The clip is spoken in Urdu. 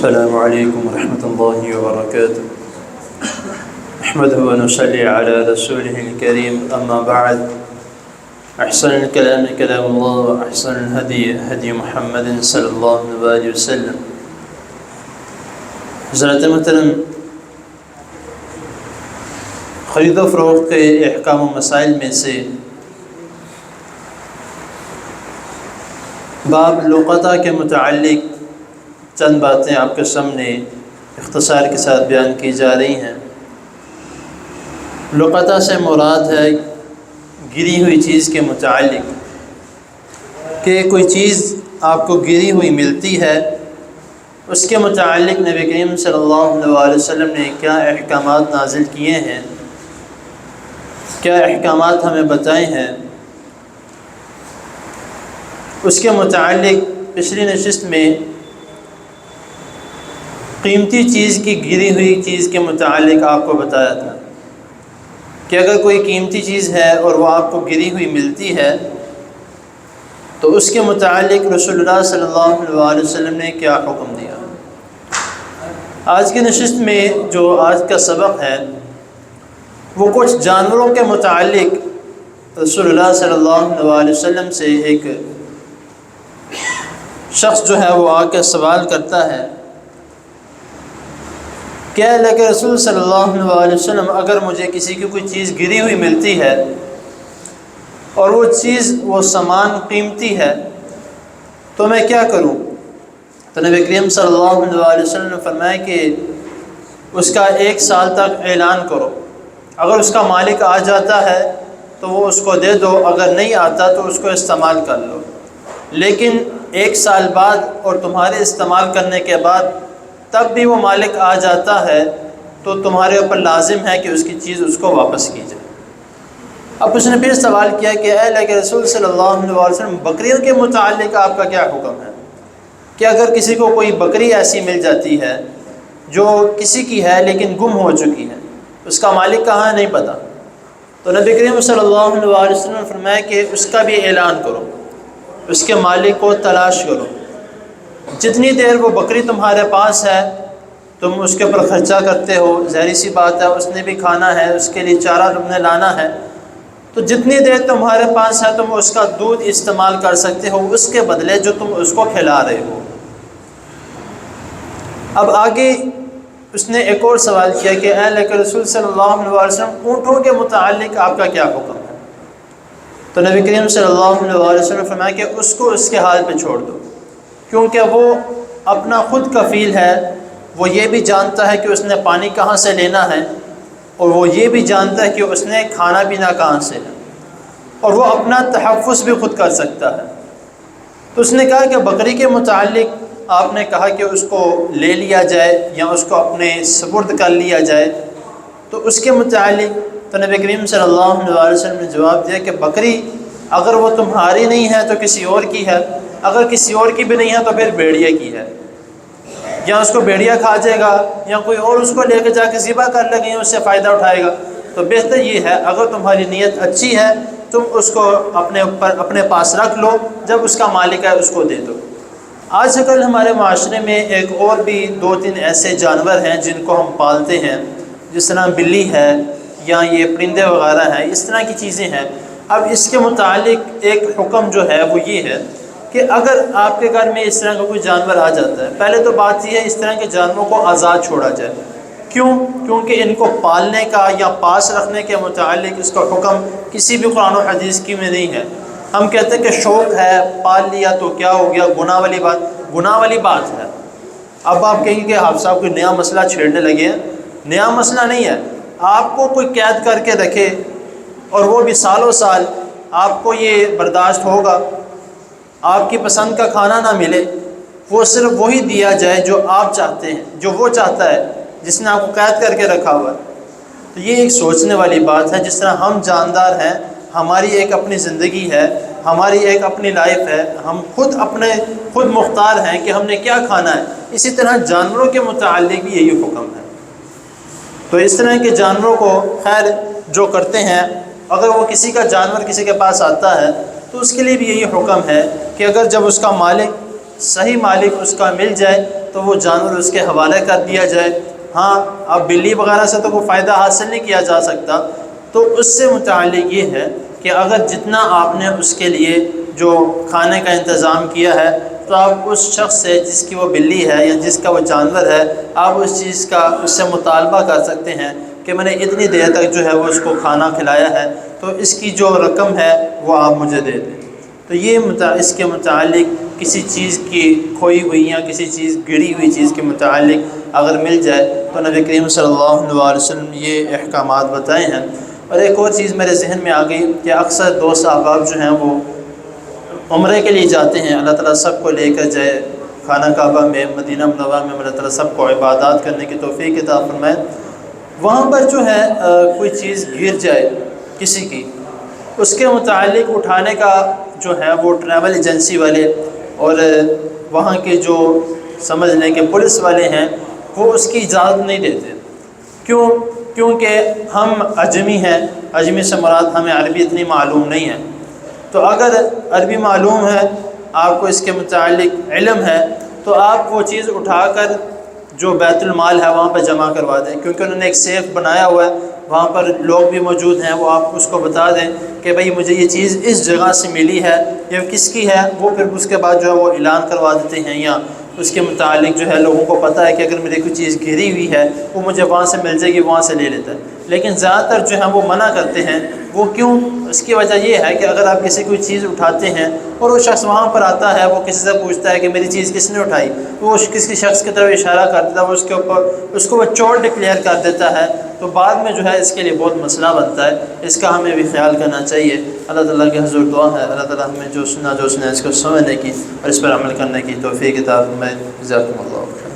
السلام علیکم ورحمۃ اللہ وبرکاتہ۔ نحمده ونصلي على رسوله الكريم، اما بعد، احسن الكلام كلام الله واحسن الهدي هدي محمد صلی اللہ علیہ وسلم۔ حضرات محترم، خرید و فروخت کے احکام و مسائل میں سے باب لقطہ کے متعلق چند باتیں آپ کے سامنے اختصار کے ساتھ بیان کی جا رہی ہیں۔ لقطہ سے مراد ہے گری ہوئی چیز کے متعلق، کہ کوئی چیز آپ کو گری ہوئی ملتی ہے، اس کے متعلق نبی کریم صلی اللہ علیہ وسلم نے کیا احکامات نازل کیے ہیں، کیا احکامات ہمیں بتائے ہیں۔ اس کے متعلق پچھلی نشست میں قیمتی چیز کی گری ہوئی چیز کے متعلق آپ کو بتایا تھا کہ اگر کوئی قیمتی چیز ہے اور وہ آپ کو گری ہوئی ملتی ہے تو اس کے متعلق رسول اللہ صلی اللہ علیہ وسلم نے کیا حکم دیا۔ آج کی نشست میں جو آج کا سبق ہے وہ کچھ جانوروں کے متعلق رسول اللہ صلی اللہ علیہ وسلم سے ایک شخص جو ہے وہ آ کے سوال کرتا ہے کہ اللہ کے رسول صلی اللہ علیہ وسلم، اگر مجھے کسی کی کوئی چیز گری ہوئی ملتی ہے اور وہ چیز وہ سامان قیمتی ہے تو میں کیا کروں؟ تو نبی کریم صلی اللہ علیہ وسلم نے فرمایا کہ اس کا 1 سال تک اعلان کرو، اگر اس کا مالک آ جاتا ہے تو وہ اس کو دے دو، اگر نہیں آتا تو اس کو استعمال کر لو، لیکن 1 سال بعد اور تمہارے استعمال کرنے کے بعد تب بھی وہ مالک آ جاتا ہے تو تمہارے اوپر لازم ہے کہ اس کی چیز اس کو واپس کی جائے۔ اب اس نے پھر سوال کیا کہ اے اللہ کے رسول صلی اللہ علیہ وسلم، بکریوں کے متعلق آپ کا کیا حکم ہے کہ اگر کسی کو کوئی بکری ایسی مل جاتی ہے جو کسی کی ہے لیکن گم ہو چکی ہے، اس کا مالک کہاں ہے نہیں پتہ، تو نبی کریم صلی اللہ علیہ وسلم نے فرمایا کہ اس کا بھی اعلان کرو، اس کے مالک کو تلاش کرو، جتنی دیر وہ بکری تمہارے پاس ہے تم اس کے اوپر خرچہ کرتے ہو، ظاہری سی بات ہے اس نے بھی کھانا ہے، اس کے لیے چارہ تم نے لانا ہے، تو جتنی دیر تمہارے پاس ہے تم اس کا دودھ استعمال کر سکتے ہو، اس کے بدلے جو تم اس کو کھلا رہے ہو۔ اب آگے اس نے ایک اور سوال کیا کہ اے اللہ کے رسول صلی اللہ علیہ وسلم، اونٹوں کے متعلق آپ کا کیا حکم ہے؟ تو نبی کریم صلی اللہ علیہ وسلم نے فرمایا کہ اس کو اس کے حال پہ چھوڑ دو، کیونکہ وہ اپنا خود کفیل ہے، وہ یہ بھی جانتا ہے کہ اس نے پانی کہاں سے لینا ہے، اور وہ یہ بھی جانتا ہے کہ اس نے کھانا پینا کہاں سے ہے، اور وہ اپنا تحفظ بھی خود کر سکتا ہے۔ تو اس نے کہا کہ بکری کے متعلق آپ نے کہا کہ اس کو لے لیا جائے یا اس کو اپنے سپرد کر لیا جائے، تو اس کے متعلق تو نبی کریم صلی اللہ علیہ وسلم نے جواب دیا کہ بکری اگر وہ تمہاری نہیں ہے تو کسی اور کی ہے، اگر کسی اور کی بھی نہیں ہے تو پھر بھیڑیے کی ہے، یا اس کو بھیڑیا کھا جائے گا یا کوئی اور اس کو لے کے جا کے ذبح کر لے گا، اس سے فائدہ اٹھائے گا، تو بہتر یہ ہے اگر تمہاری نیت اچھی ہے تم اس کو اپنے پاس رکھ لو، جب اس کا مالک ہے اس کو دے دو۔ آج کل ہمارے معاشرے میں ایک اور بھی 2-3 ایسے جانور ہیں جن کو ہم پالتے ہیں، جس طرح بلی ہے یا یہ پرندے وغیرہ ہیں، اس طرح کی چیزیں ہیں۔ اب اس کے متعلق ایک حکم جو ہے وہ یہ ہے کہ اگر آپ کے گھر میں اس طرح کا کوئی جانور آ جاتا ہے، پہلے تو بات یہ ہے اس طرح کے جانوروں کو آزاد چھوڑا جائے۔ کیونکہ ان کو پالنے کا یا پاس رکھنے کے متعلق اس کا حکم کسی بھی قرآن و حدیث کی میں نہیں ہے۔ ہم کہتے ہیں کہ شوق ہے پال لیا تو کیا ہو گیا، گناہ والی بات ہے۔ اب آپ کہیں گے کہ حافظ صاحب کوئی نیا مسئلہ چھیڑنے لگے ہیں، نیا مسئلہ نہیں ہے۔ آپ کو کوئی قید کر کے رکھے اور وہ بھی سالوں سال آپ کو یہ برداشت ہوگا، آپ کی پسند کا کھانا نہ ملے، وہ صرف وہی دیا جائے جو آپ چاہتے ہیں، جو وہ چاہتا ہے جس نے آپ کو قید کر کے رکھا ہوا ہے، تو یہ ایک سوچنے والی بات ہے۔ جس طرح ہم جاندار ہیں، ہماری ایک اپنی زندگی ہے، ہماری ایک اپنی لائف ہے، ہم خود مختار ہیں کہ ہم نے کیا کھانا ہے، اسی طرح جانوروں کے متعلق بھی یہی حکم ہے۔ تو اس طرح کے جانوروں کو خیر جو کرتے ہیں، اگر وہ کسی کا جانور کسی کے پاس آتا ہے تو اس کے لیے بھی یہی حکم ہے کہ اگر جب اس کا مالک صحیح مالک اس کا مل جائے تو وہ جانور اس کے حوالے کر دیا جائے۔ ہاں اب بلی وغیرہ سے تو کوئی فائدہ حاصل نہیں کیا جا سکتا، تو اس سے متعلق یہ ہے کہ اگر جتنا آپ نے اس کے لیے جو کھانے کا انتظام کیا ہے تو آپ اس شخص سے جس کی وہ بلی ہے یا جس کا وہ جانور ہے، آپ اس چیز کا اس سے مطالبہ کر سکتے ہیں کہ میں نے اتنی دیر تک جو ہے وہ اس کو کھانا کھلایا ہے، تو اس کی جو رقم ہے وہ آپ مجھے دے دیں۔ تو یہ اس کے متعلق کسی چیز کی کھوئی ہوئی یا کسی چیز گری ہوئی چیز کے متعلق اگر مل جائے تو نبی کریم صلی اللہ علیہ وسلم یہ احکامات بتائے ہیں۔ اور ایک اور چیز میرے ذہن میں آ گئی کہ اکثر دوست احباب جو ہیں وہ عمرے کے لیے جاتے ہیں، اللہ تعالیٰ سب کو لے کر جائے خانہ کعبہ میں، مدینہ منورہ میں، اللہ تعالیٰ سب کو عبادات کرنے کی توفیق عطا فرمائے۔ وہاں پر جو ہے کوئی چیز گر جائے کسی کی، اس کے متعلق اٹھانے کا جو ہے وہ ٹریول ایجنسی والے اور وہاں کے جو سمجھ لیں کہ پولیس والے ہیں وہ اس کی اجازت نہیں دیتے۔ کیونکہ ہم عجمی ہیں، عجمی سے مراد ہمیں عربی اتنی معلوم نہیں ہے، تو اگر عربی معلوم ہے، آپ کو اس کے متعلق علم ہے، تو آپ وہ چیز اٹھا کر جو بیت المال ہے وہاں پہ جمع کروا دیں، کیونکہ انہوں نے ایک سیف بنایا ہوا ہے، وہاں پر لوگ بھی موجود ہیں، وہ آپ اس کو بتا دیں کہ بھئی مجھے یہ چیز اس جگہ سے ملی ہے، یہ کس کی ہے، وہ پھر اس کے بعد جو ہے وہ اعلان کروا دیتے ہیں، یا اس کے متعلق جو ہے لوگوں کو پتہ ہے کہ اگر میری کوئی چیز گری ہوئی ہے وہ مجھے وہاں سے مل جائے گی، وہاں سے لے لیتا ہے۔ لیکن زیادہ تر جو ہے وہ منع کرتے ہیں، وہ کیوں؟ اس کی وجہ یہ ہے کہ اگر آپ کسی کوئی چیز اٹھاتے ہیں اور وہ شخص وہاں پر آتا ہے، وہ کسی سے پوچھتا ہے کہ میری چیز کس نے اٹھائی، وہ کسی شخص کی طرف اشارہ کر دیتا ہے، وہ اس کے اوپر اس کو وہ چور ڈکلیئر کر دیتا ہے، تو بعد میں جو ہے اس کے لیے بہت مسئلہ بنتا ہے۔ اس کا ہمیں بھی خیال کرنا چاہیے۔ اللہ تعالیٰ کے حضور دعا ہے اللہ تعالیٰ ہمیں جو سنا اس کو سمجھنے کی اور اس پر عمل کرنے کی توفیق عطا فرمائے۔ جزاکم اللہ۔